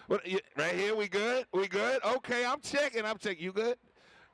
Right here, we good? We good? Okay, I'm checking. I'm checking. You good?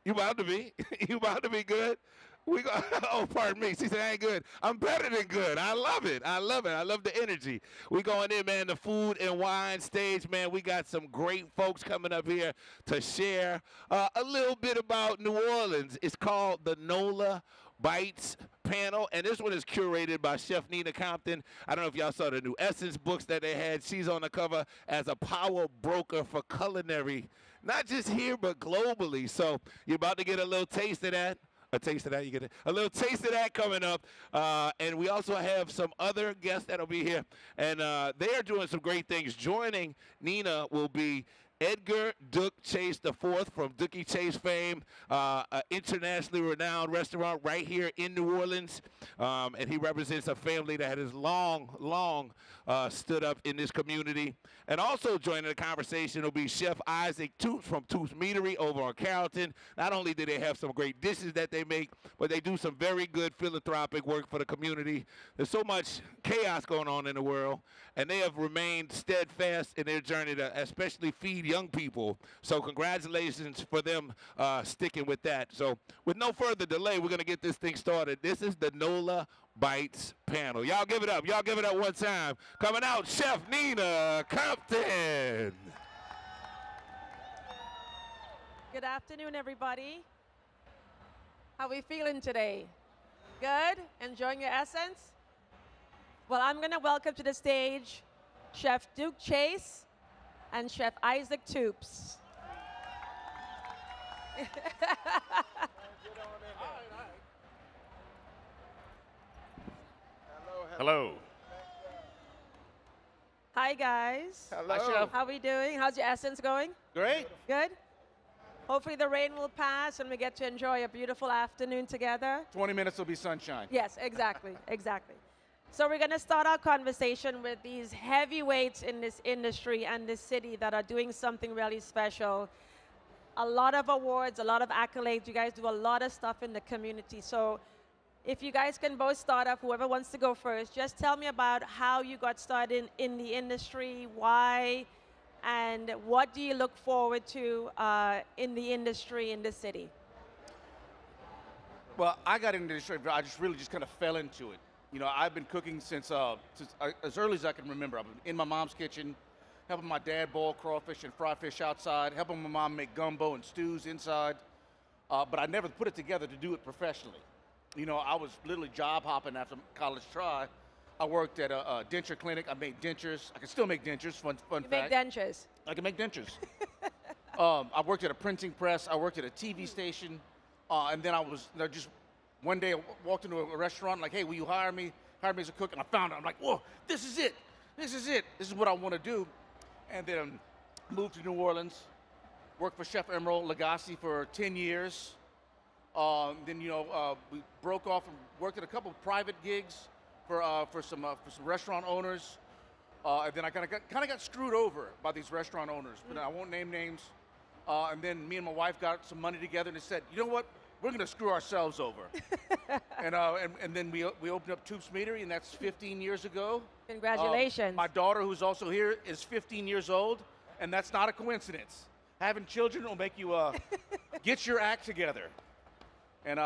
You about to be? You about to be good? We go. Oh, pardon me. She said I ain't good. I'm better than good. I love it. I love it. I love the energy. We going in, man. The food and wine stage, man. We got some great folks coming up here to share a little bit about New Orleans. It's called the NOLA Bites panel, and this one is curated by Chef Nina Compton. I don't know if y'all saw the new Essence books that they had. She's on the cover as a power broker for culinary, not just here but globally. So you're about to get a little taste of that. A taste of that, you get a little taste of that coming up. And we also have some other guests that'll be here, and they are doing some great things. Joining Nina will be Edgar Duke Chase IV from Dookie Chase fame, an internationally renowned restaurant right here in New Orleans. And he represents a family that has long stood up in this community. And also joining the conversation will be Chef Isaac Toots from Toots Meadery over on Carrollton. Not only do they have some great dishes that they make, but they do some very good philanthropic work for the community. There's so much chaos going on in the world, and they have remained steadfast in their journey to especially feed young people. So congratulations for them sticking with that. So with no further delay, we're going to get this thing started. This is the NOLA Bites panel. Y'all give it up. Y'all give it up one time. Coming out, Chef Nina Compton. Good afternoon, everybody. How are we feeling today? Good? Enjoying your essence? Well, I'm going to welcome to the stage Chef Duke Chase and Chef Isaac Toops. Hello. Hi, guys. Hello. Hi, Chef. How are we doing? How's your essence going? Great. Good? Hopefully the rain will pass and we get to enjoy a beautiful afternoon together. 20 minutes will be sunshine. Yes, exactly, exactly. So we're going to start our conversation with these heavyweights in this industry and this city that are doing something really special. A lot of awards, a lot of accolades. You guys do a lot of stuff in the community. So if you guys can both start off, whoever wants to go first, just tell me about how you got started in the industry, why, and what do you look forward to in the industry in the city? Well, I got into this, I just really just kind of fell into it. You know, I've been cooking since as early as I can remember. I've been in my mom's kitchen, helping my dad boil crawfish and fry fish outside, helping my mom make gumbo and stews inside. But I never put it together to do it professionally. You know, I was literally job hopping after college try. I worked at a denture clinic. I made dentures. I can still make dentures, fun fact. You make dentures? I can make dentures. I worked at a printing press. I worked at a TV station. And then just one day I walked into a restaurant like, hey, will you hire me? Hire me as a cook. And I found it. I'm like, whoa, this is it. This is it. This is what I want to do. And then moved to New Orleans, worked for Chef Emerald Lagasse for 10 years. Then, we broke off and worked at a couple of private gigs for some restaurant owners. And then I kind of got screwed over by these restaurant owners, but I won't name names. And then me and my wife got some money together and said, you know what? We're going to screw ourselves over. and then we opened up Toops Meadery, and that's 15 years ago. Congratulations. My daughter, who's also here, is 15 years old, and that's not a coincidence. Having children will make you get your act together. And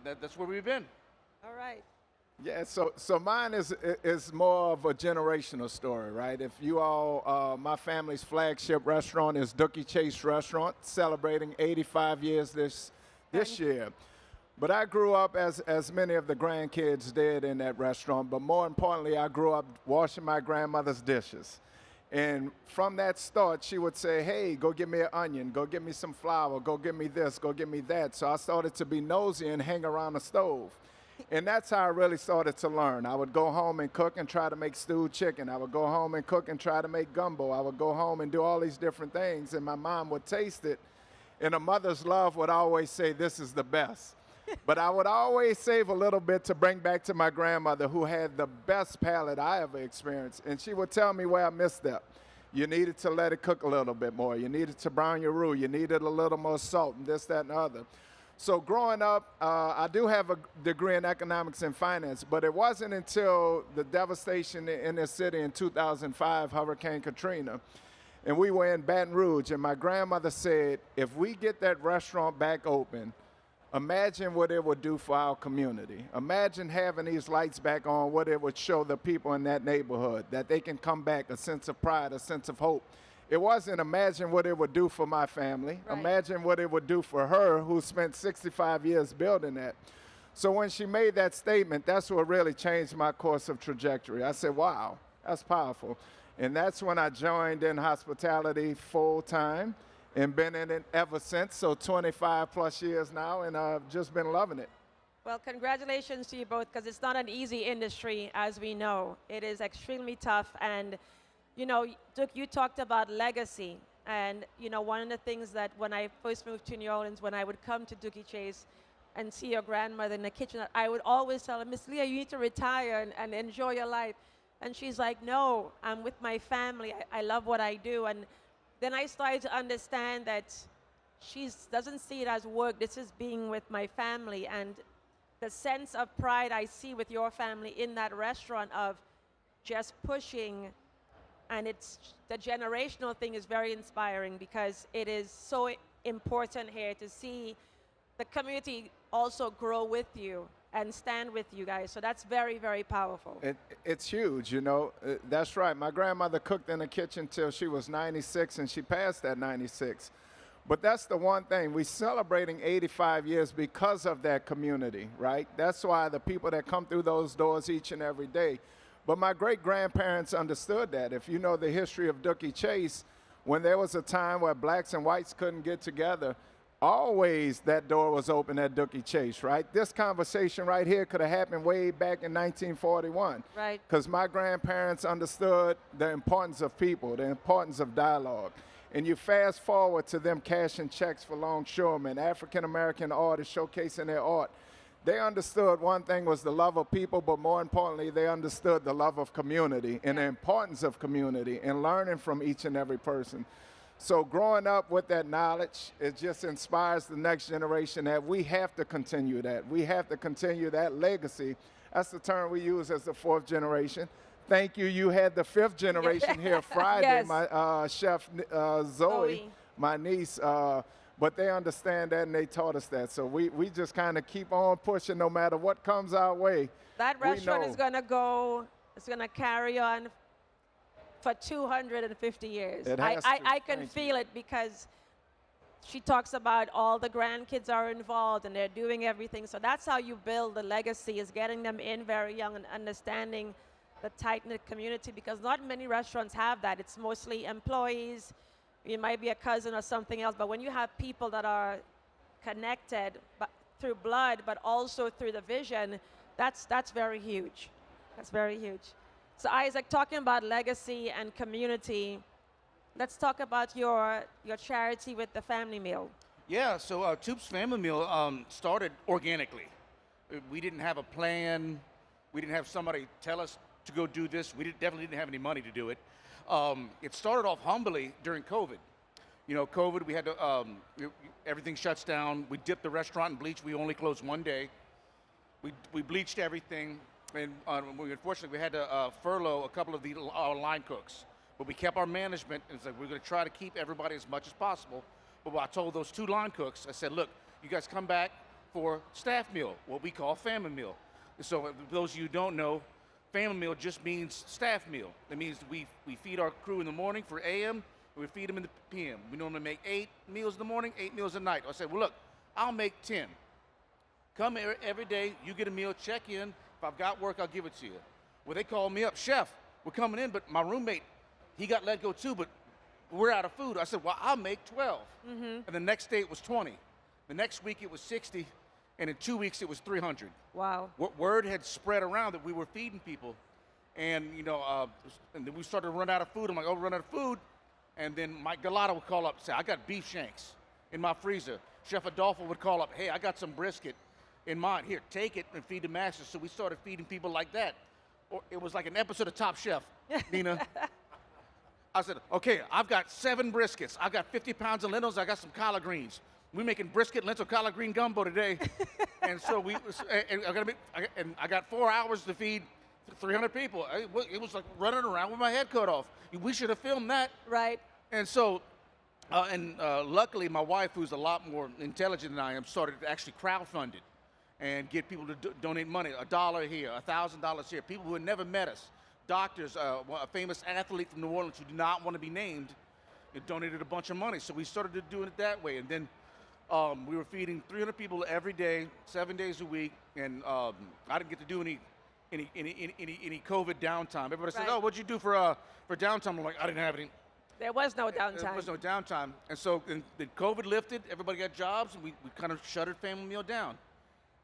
that's where we've been. All right. Yeah, so mine is more of a generational story, right? If you all, my family's flagship restaurant is Dookie Chase Restaurant, celebrating 85 years this year. But I grew up as many of the grandkids did in that restaurant, but more importantly, I grew up washing my grandmother's dishes. And from that start, she would say, hey, go get me an onion, go get me some flour, go get me this, go get me that. So I started to be nosy and hang around the stove. And that's how I really started to learn. I would go home and cook and try to make stewed chicken. I would go home and cook and try to make gumbo. I would go home and do all these different things, and my mom would taste it. And a mother's love would always say, this is the best. But I would always save a little bit to bring back to my grandmother, who had the best palate I ever experienced. And she would tell me where I missed that. You needed to let it cook a little bit more. You needed to brown your roux. You needed a little more salt and this, that, and the other. So growing up, I do have a degree in economics and finance, but it wasn't until the devastation in this city in 2005, Hurricane Katrina, And we were in Baton Rouge, and my grandmother said, if we get that restaurant back open, imagine what it would do for our community. Imagine having these lights back on, what it would show the people in that neighborhood, that they can come back, a sense of pride, a sense of hope. It wasn't imagine what it would do for my family. Right. Imagine what it would do for her, who spent 65 years building that. So when she made that statement, that's what really changed my course of trajectory. I said, wow, that's powerful. And that's when I joined in hospitality full time and been in it ever since. So 25 plus years now, and I've just been loving it. Well, congratulations to you both, because it's not an easy industry, as we know. It is extremely tough. And, you know, Duke, you talked about legacy. And, you know, one of the things that when I first moved to New Orleans, when I would come to Dookie Chase and see your grandmother in the kitchen, I would always tell her, Miss Leah, you need to retire and enjoy your life. And she's like, no, I'm with my family. I love what I do. And then I started to understand that she doesn't see it as work. This is being with my family. And the sense of pride I see with your family in that restaurant of just pushing, and it's the generational thing is very inspiring, because it is so important here to see the community also grow with you and stand with you guys. So that's very, very powerful. It's huge, you know. That's right. My grandmother cooked in the kitchen till she was 96, and she passed at 96. But that's the one thing. We're celebrating 85 years because of that community, right? That's why the people that come through those doors each and every day. But my great-grandparents understood that. If you know the history of Dookie Chase, when there was a time where blacks and whites couldn't get together, always that door was open at Dookie Chase, right? This conversation right here could have happened way back in 1941. Right. Because my grandparents understood the importance of people, the importance of dialogue. And you fast forward to them cashing checks for longshoremen, African-American artists showcasing their art. They understood one thing was the love of people, but more importantly, they understood the love of community and the importance of community and learning from each and every person. So growing up with that knowledge, it just inspires the next generation that we have to continue that. We have to continue that legacy. That's the term we use as the fourth generation. Thank you. You had the fifth generation here Friday, Yes. my chef Zoe, my niece. But they understand that, and they taught us that. So we just kind of keep on pushing no matter what comes our way. That restaurant is going to go, it's going to carry on for 250 years. It has I to. can feel it, because she talks about all the grandkids are involved and they're doing everything. So that's how you build the legacy, is getting them in very young and understanding the tight-knit community, because not many restaurants have that. It's mostly employees. It might be a cousin or something else. But when you have people that are connected through blood, but also through the vision, that's very huge. That's very huge. So Isaac, talking about legacy and community, let's talk about your charity with the family meal. Yeah, so Toop's Family Meal started organically. We didn't have a plan. We didn't have somebody tell us to go do this. We definitely didn't have any money to do it. It started off humbly during COVID. You know, COVID, we had to, everything shuts down. We dipped the restaurant in bleach. We only closed one day. We bleached everything. And unfortunately, we had to furlough a couple of our line cooks. But we kept our management, and it's like, we're going to try to keep everybody as much as possible. But I told those two line cooks, I said, look, you guys come back for staff meal, what we call family meal. So for those of you who don't know, family meal just means staff meal. It means we feed our crew in the morning for AM, and we feed them in the PM. We normally make 8 meals in the morning, 8 meals at night. I said, well, look, I'll make 10. Come here every day, you get a meal, check in. If I've got work, I'll give it to you. Well, they called me up, chef, we're coming in, but my roommate, he got let go too, but we're out of food. I said, well, I'll make 12. Mm-hmm. And the next day it was 20. The next week it was 60, and in 2 weeks it was 300. Wow. Word had spread around that we were feeding people. And, you know, and then we started to run out of food. I'm like, oh, run out of food. And then Mike Galata would call up and say, I got beef shanks in my freezer. Chef Adolfo would call up, hey, I got some brisket in mine. Here, take it and feed the masses. So we started feeding people like that. Or it was like an episode of Top Chef, Nina. I said, okay, I've got 7 briskets. I've got 50 pounds of lentils. I got some collard greens. We're making brisket, lentil, collard green gumbo today. And so I got 4 hours to feed 300 people. It was like running around with my head cut off. We should have filmed that. Right. And so, luckily, my wife, who's a lot more intelligent than I am, started to actually crowdfund it and get people to donate money, $1 here, $1,000 here. People who had never met us, doctors, a famous athlete from New Orleans who did not want to be named, donated a bunch of money. So we started doing it that way, and then we were feeding 300 people every day, 7 days a week, and I didn't get to do any COVID downtime. Everybody says, Right. "Oh, what'd you do for downtime?" I'm like, "I didn't have any." There was no downtime. There was no downtime. And so then COVID lifted, everybody got jobs, and we kind of shuttered Family Meal down.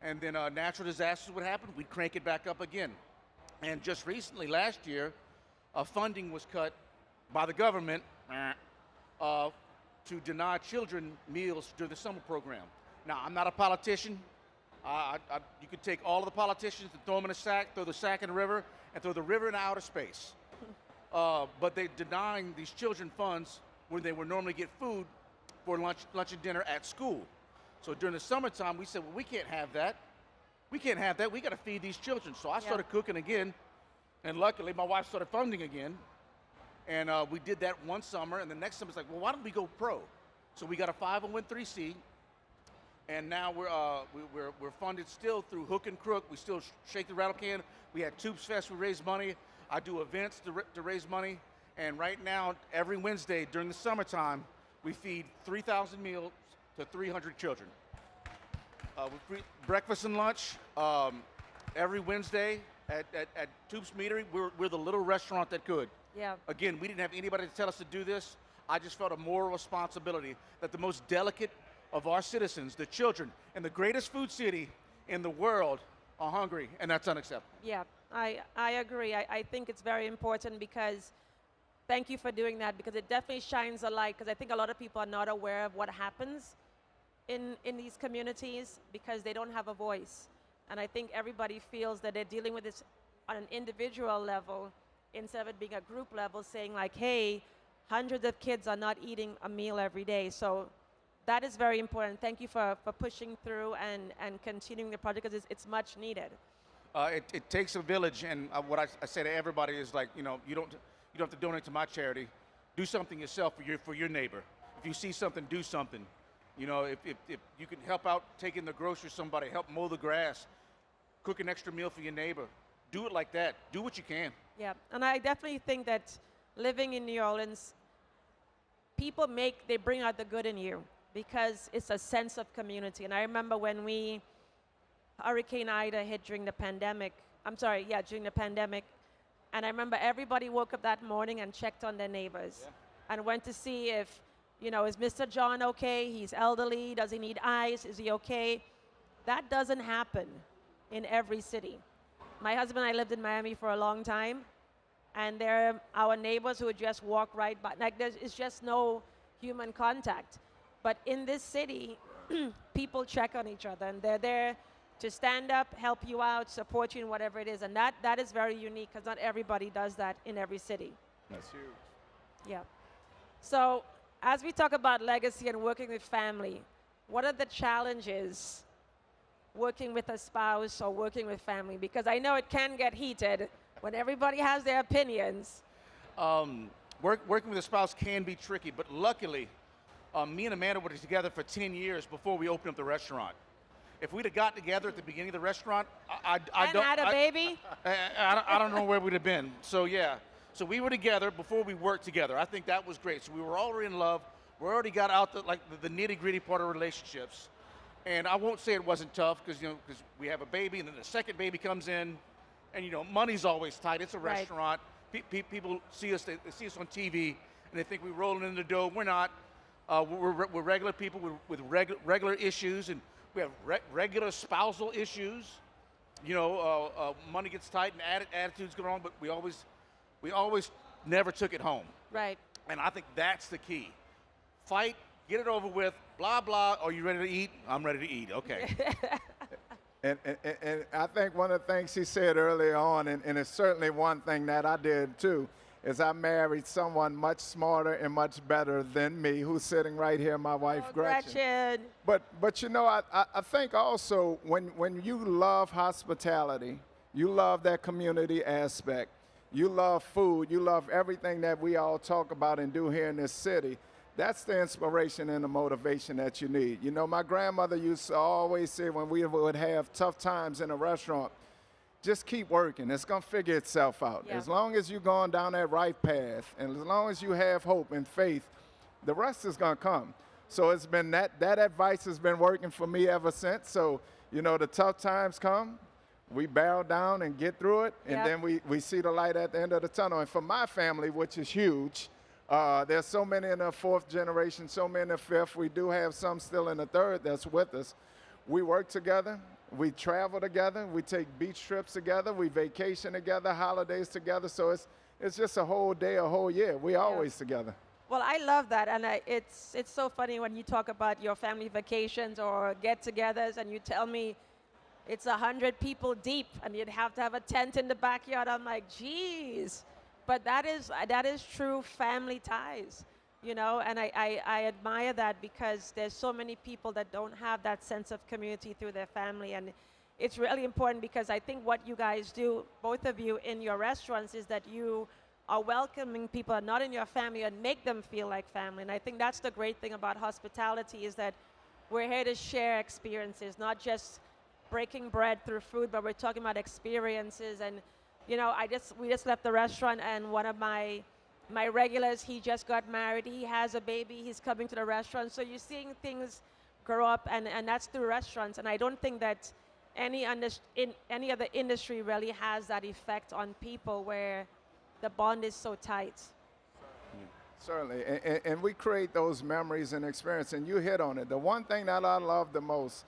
And then natural disasters would happen, we'd crank it back up again. And just recently, last year, funding was cut by the government to deny children meals during the summer program. Now, I'm not a politician. You could take all of the politicians and throw them in a sack, throw the sack in the river, and throw the river into outer space. But they're denying these children funds where they would normally get food for lunch and dinner at school. So during the summertime, we said, well, we can't have that. We can't have that. We got to feed these children. So I started cooking again, and luckily my wife started funding again. And we did that one summer, and the next summer it's like, well, why don't we go pro? So we got a 501(c), and now we're funded still through hook and crook. We still shake the rattle can. We had Tubes Fest. We raise money. I do events to raise money. And right now, every Wednesday during the summertime, we feed 3,000 meals to 300 children. Breakfast and lunch every Wednesday at Tubes Meadery. We're the little restaurant that could. Yeah. Again, we didn't have anybody to tell us to do this. I just felt a moral responsibility that the most delicate of our citizens, the children, in the greatest food city in the world are hungry, and that's unacceptable. Yeah, I agree. I think it's very important because, thank you for doing that, because it definitely shines a light, because I think a lot of people are not aware of what happens in these communities because they don't have a voice. And I think everybody feels that they're dealing with this on an individual level instead of it being a group level, saying like, hey, hundreds of kids are not eating a meal every day. So that is very important. Thank you for pushing through and continuing the project, because it's much needed. It takes a village, and what I say to everybody is like, you don't have to donate to my charity. Do something yourself for your neighbor. If you see something, do something. If you can help out taking the groceries to somebody, help mow the grass, cook an extra meal for your neighbor. Do it like that. Do what you can. Yeah, and I definitely think that living in New Orleans, people they bring out the good in you because it's a sense of community. And I remember when Hurricane Ida hit during the pandemic, during the pandemic, and I remember everybody woke up that morning and checked on their neighbors and went to see if, is Mr. John okay? He's elderly. Does he need ice? Is he okay? That doesn't happen in every city. My husband and I lived in Miami for a long time, and they're our neighbors who would just walk right by. Like, it's just no human contact. But in this city, people check on each other, and they're there to stand up, help you out, support you in whatever it is. And that is very unique, because not everybody does that in every city. That's huge. Yeah. So as we talk about legacy and working with family, what are the challenges working with a spouse or working with family? Because I know it can get heated when everybody has their opinions. Working with a spouse can be tricky, but luckily, me and Amanda were together for 10 years before we opened up the restaurant. If we'd have got together at the beginning of the restaurant, I don't know where we'd have been. So yeah, so we were together before we worked together. I think that was great. So we were already in love. We already got out the nitty-gritty part of relationships. And I won't say it wasn't tough, because we have a baby, and then the second baby comes in, and money's always tight. It's a restaurant. People see us on TV, and they think we're rolling in the dough. We're not. We're regular people with regular issues, and we have regular spousal issues. Money gets tight and attitudes go wrong, but we always never took it home. Right. And I think that's the key. Fight, get it over with, blah, blah. Are you ready to eat? I'm ready to eat. Okay. And I think one of the things he said earlier on, and it's certainly one thing that I did too, is I married someone much smarter and much better than me, who's sitting right here, my wife, Gretchen. But I think also when you love hospitality, you love that community aspect, you love food, you love everything that we all talk about and do here in this city. That's the inspiration and the motivation that you need. You know, my grandmother used to always say when we would have tough times in a restaurant, just keep working. It's going to figure itself out. Yeah. As long as you're going down that right path, and as long as you have hope and faith, the rest is going to come. So it's been that advice has been working for me ever since. So, you know, the tough times come, we barrel down and get through it, and Yep. then we see the light at the end of the tunnel. And for my family, which is huge, there's so many in the fourth generation, so many in the fifth. We do have some still in the third that's with us. We work together. We travel together. We take beach trips together. We vacation together, holidays together. So it's just a whole day, a whole year. We always together. Well, I love that, and it's so funny when you talk about your family vacations or get-togethers, and you tell me it's 100 people deep, and you'd have to have a tent in the backyard. I'm like, geez, but that is true family ties, you know, and I admire that because there's so many people that don't have that sense of community through their family, and it's really important because I think what you guys do, both of you in your restaurants, is that you are welcoming people that are not in your family and make them feel like family. And I think that's the great thing about hospitality is that we're here to share experiences, not just breaking bread through food, but we're talking about experiences. And, you know, we just left the restaurant, and one of my regulars, he just got married, he has a baby, he's coming to the restaurant. So you're seeing things grow up, and that's through restaurants. And I don't think that any other industry really has that effect on people where the bond is so tight. Certainly, and we create those memories and experience, and you hit on it. The one thing that I love the most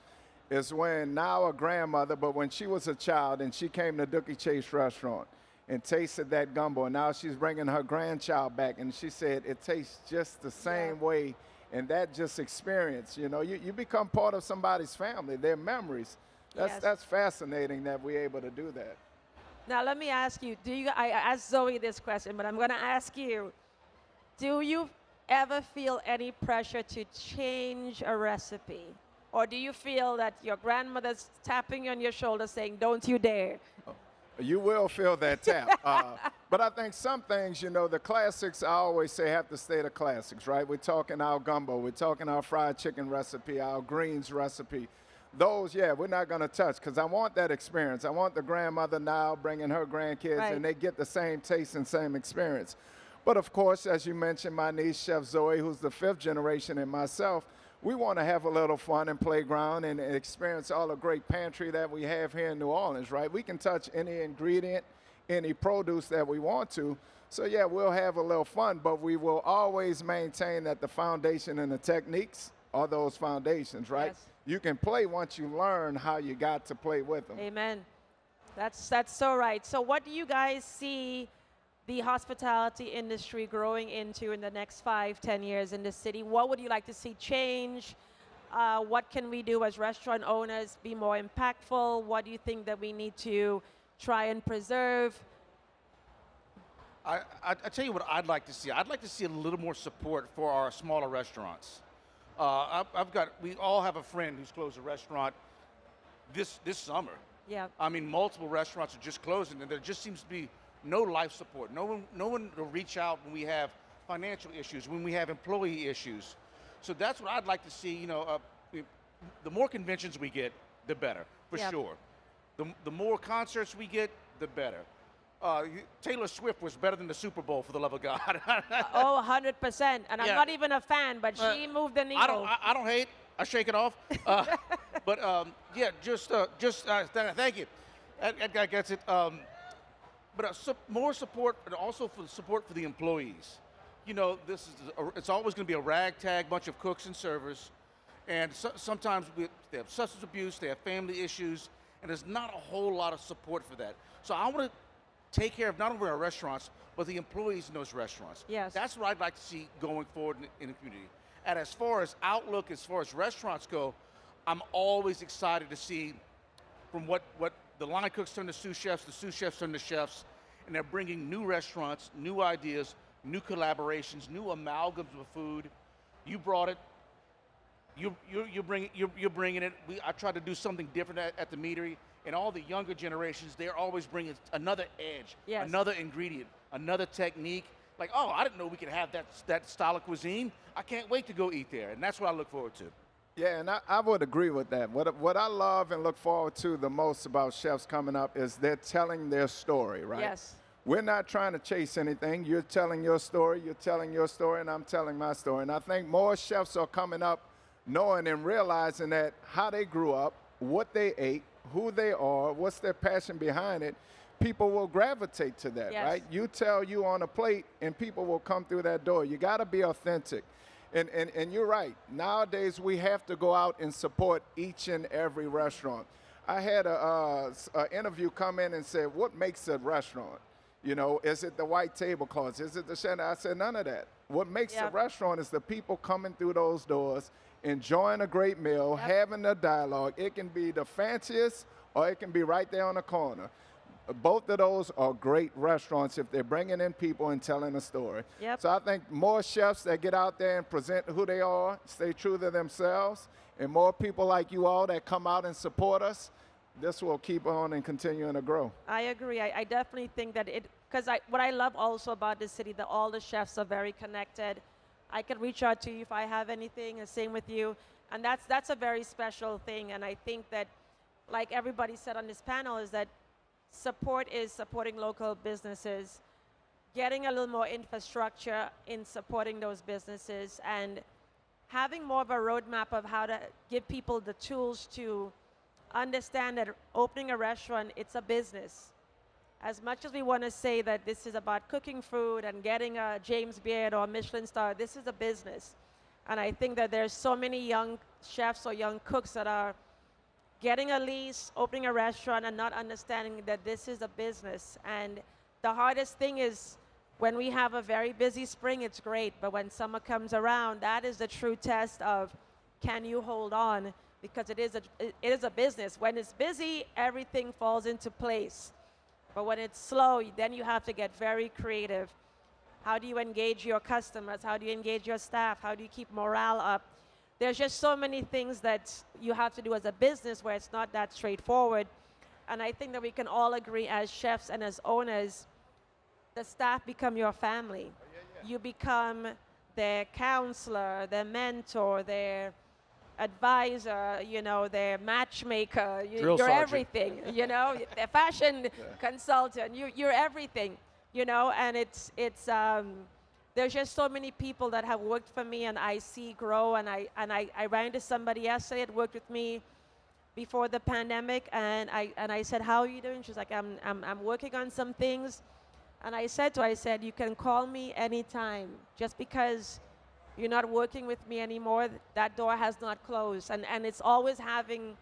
is when now a grandmother, but when she was a child and she came to Dookie Chase restaurant and tasted that gumbo, and now she's bringing her grandchild back, and she said it tastes just the same way, and that just experience, you know, you become part of somebody's family, their memories. That's fascinating that we're able to do that. Now let me ask you, I asked Zoe this question, but I'm going to ask you, do you ever feel any pressure to change a recipe? Or do you feel that your grandmother's tapping you on your shoulder saying, don't you dare? You will feel that tap. But I think some things, you know, the classics, I always say, have to stay the classics, right? We're talking our gumbo, we're talking our fried chicken recipe, our greens recipe. Those, yeah, we're not going to touch because I want that experience. I want the grandmother now bringing her grandkids, Right. and they get the same taste and same experience. But, of course, as you mentioned, my niece, Chef Zoe, who's the fifth generation, and myself, we want to have a little fun and playground and experience all the great pantry that we have here in New Orleans, right? We can touch any ingredient, any produce that we want to. So, yeah, we'll have a little fun, but we will always maintain that the foundation and the techniques are those foundations, right? Yes. You can play once you learn how you got to play with them. Amen. That's so right. So what do you guys see the hospitality industry growing into in the next 5-10 years in the city? What would you like to see change? What can we do as restaurant owners be more impactful? What do you think that we need to try and preserve? I tell you what I'd like to see. I'd like to see a little more support for our smaller restaurants. We all have a friend who's closed a restaurant this summer. Yeah. I mean, multiple restaurants are just closing, and there just seems to be no life support. No one to reach out when we have financial issues, when we have employee issues. So that's what I'd like to see. You know, the more conventions we get, the better, for Yep. sure. The more concerts we get, the better. Taylor Swift was better than the Super Bowl, for the love of God. Oh, 100%. And I'm Yeah. not even a fan, but she moved the needle. I don't hate. I shake it off. But yeah, thank you. That guy gets it. But more support, and also for support for the employees. You know, it's always going to be a ragtag bunch of cooks and servers, and sometimes they have substance abuse, they have family issues, and there's not a whole lot of support for that. So I want to take care of not only our restaurants, but the employees in those restaurants. Yes. That's what I'd like to see going forward in the community. And as far as outlook, as far as restaurants go, I'm always excited to see from what the line cooks turn to sous chefs, the sous chefs turn to chefs, and they're bringing new restaurants, new ideas, new collaborations, new amalgams of food. You brought it. You're bringing it. I tried to do something different at the meadery. And all the younger generations, they're always bringing another edge, Yes. another ingredient, another technique. Like, oh, I didn't know we could have that style of cuisine. I can't wait to go eat there, and that's what I look forward to. Yeah, and I would agree with that. What I love and look forward to the most about chefs coming up is they're telling their story, right? Yes. We're not trying to chase anything. You're telling your story, and I'm telling my story. And I think more chefs are coming up knowing and realizing that how they grew up, what they ate, who they are, what's their passion behind it. People will gravitate to that, Yes. right? You tell you on a plate, and people will come through that door. You got to be authentic. And you're right. Nowadays, we have to go out and support each and every restaurant. I had a interview come in and said, what makes a restaurant? You know, is it the white tablecloths? Is it the chandelier? I said, none of that. What makes a Yep. restaurant is the people coming through those doors, enjoying a great meal, Yep. having a dialogue. It can be the fanciest, or it can be right there on the corner. Both of those are great restaurants if they're bringing in people and telling a story. Yep. So I think more chefs that get out there and present who they are, stay true to themselves, and more people like you all that come out and support us, this will keep on and continuing to grow. I agree. I definitely think that because what I love also about this city, that all the chefs are very connected. I can reach out to you if I have anything, and same with you. And that's a very special thing. And I think that, like everybody said on this panel, is that support is supporting local businesses, getting a little more infrastructure in supporting those businesses, and having more of a roadmap of how to give people the tools to understand that opening a restaurant, it's a business. As much as we want to say that this is about cooking food and getting a James Beard or a Michelin star, this is a business. And I think that there's so many young chefs or young cooks that are getting a lease, opening a restaurant, and not understanding that this is a business. And the hardest thing is when we have a very busy spring, it's great. But when summer comes around, that is the true test of, can you hold on? Because it is a business. When it's busy, everything falls into place. But when it's slow, then you have to get very creative. How do you engage your customers? How do you engage your staff? How do you keep morale up? There's just so many things that you have to do as a business where it's not that straightforward. And I think that we can all agree as chefs and as owners, the staff become your family. You become their counselor, their mentor, their advisor, you know, their matchmaker. Drill You're sergeant. everything, you know, their fashion consultant. You're everything, you know, and there's just so many people that have worked for me and I see grow, and I ran into somebody yesterday that worked with me before the pandemic, and I said, how are you doing? She's like, I'm working on some things. And I said to her, I said, you can call me anytime. Just because you're not working with me anymore, that door has not closed. And it's always having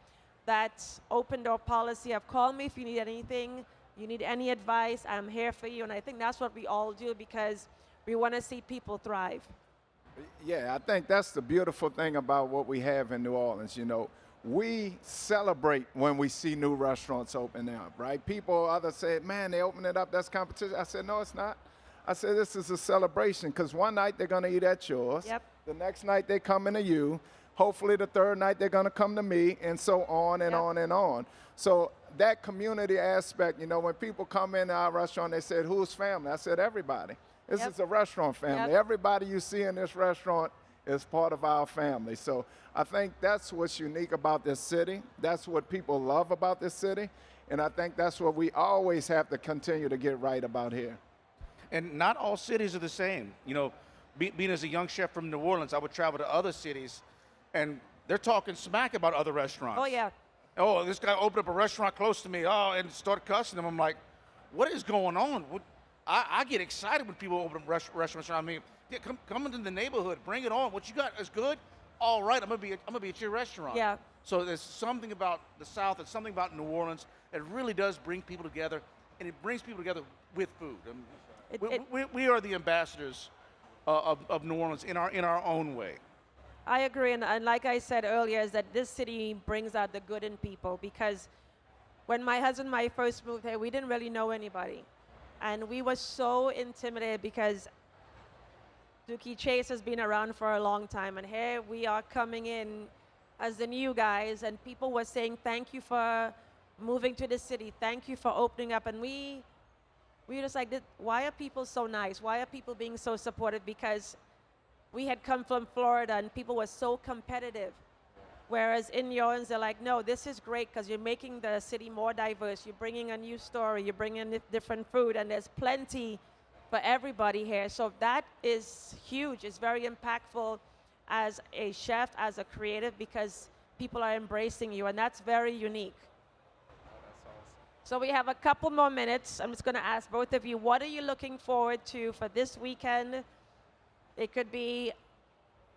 that open door policy of call me if you need anything, you need any advice, I'm here for you. And I think that's what we all do because we want to see people thrive. Yeah, I think that's the beautiful thing about what we have in New Orleans. You know, we celebrate when we see new restaurants open up, right? Others say, man, they open it up, that's competition. I said, no, it's not. I said, this is a celebration because one night they're going to eat at yours. Yep. The next night they come into you. Hopefully the third night they're going to come to me, and so on and Yep. on and on. So that community aspect, you know, when people come into our restaurant, they said, who's family? I said, everybody. This Yep. is a restaurant family. Yep. Everybody you see in this restaurant is part of our family. So I think that's what's unique about this city. That's what people love about this city. And I think that's what we always have to continue to get right about here. And not all cities are the same. You know, being as a young chef from New Orleans, I would travel to other cities, and they're talking smack about other restaurants. Oh, yeah. Oh, this guy opened up a restaurant close to me. Oh, and start cussing them. I'm like, what is going on? I get excited when people open up restaurants around me. Yeah, come into the neighborhood, bring it on. What you got is good. All right, I'm gonna be at your restaurant. Yeah. So there's something about the South, there's something about New Orleans that really does bring people together, and it brings people together with food. We are the ambassadors of New Orleans in our own way. I agree, and like I said earlier, is that this city brings out the good in people, because when my husband and I first moved here, we didn't really know anybody. And we were so intimidated because Dookie Chase has been around for a long time, and here we are coming in as the new guys, and people were saying thank you for moving to the city. Thank you for opening up. And we were just like, why are people so nice? Why are people being so supportive? Because we had come from Florida and people were so competitive. Whereas in New Orleans, they're like, no, this is great because you're making the city more diverse. You're bringing a new story. You're bringing different food. And there's plenty for everybody here. So that is huge. It's very impactful as a chef, as a creative, because people are embracing you. And that's very unique. So we have a couple more minutes. I'm just going to ask both of you, what are you looking forward to for this weekend? It could be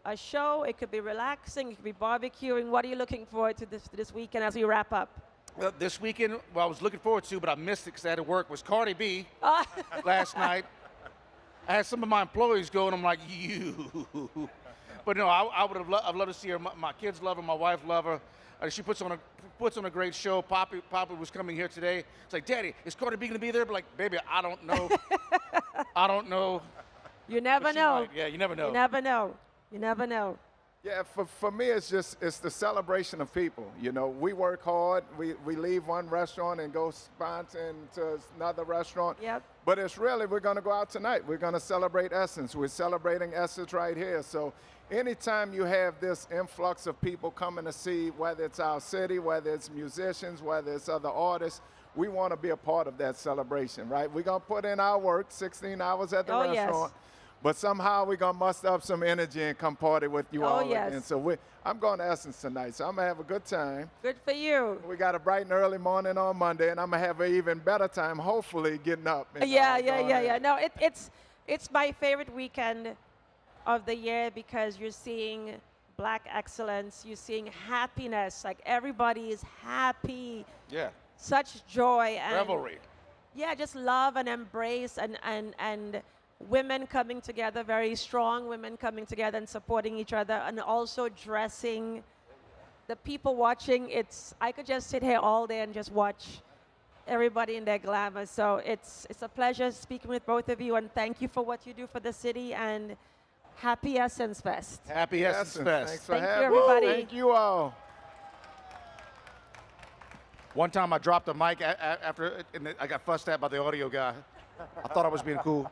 a show, it could be relaxing, it could be barbecuing. What are you looking forward to this weekend as we wrap up? Well, this weekend, what I was looking forward to, but I missed it because I had to work, was Cardi B last night. I had some of my employees go, and I'm like, you. But no, I would have I'd love to see her. My kids love her, my wife love her. She puts on a great show. Poppy was coming here today. It's like, Daddy, is Cardi B gonna be there? But like, baby, I don't know. I don't know. You never know. Might. Yeah, you never know. You never know. You never know. Yeah, for me, it's the celebration of people. You know, we work hard. We leave one restaurant and go sponsor to another restaurant. Yep. But it's really, we're going to go out tonight. We're going to celebrate Essence. We're celebrating Essence right here. So anytime you have this influx of people coming to see, whether it's our city, whether it's musicians, whether it's other artists, we want to be a part of that celebration, right? We're going to put in our work, 16 hours at the restaurant. Yes. But somehow we're going to muster up some energy and come party with you all again. So I'm going to Essence tonight, so I'm going to have a good time. Good for you. We got a bright and early morning on Monday, and I'm going to have an even better time, hopefully, getting up. Yeah. No, it's my favorite weekend of the year because you're seeing Black excellence. You're seeing happiness. Like, everybody is happy. Yeah. Such joy. And revelry. Yeah, just love and embrace and women coming together, very strong women coming together and supporting each other, and also dressing. The people watching, I could just sit here all day and just watch everybody in their glamour. So it's a pleasure speaking with both of you, and thank you for what you do for the city, and happy Essence Fest. Happy Essence Fest. Thanks for having me. Thank you, everybody. Thank you all. One time I dropped a mic after, and I got fussed at by the audio guy. I thought I was being cool.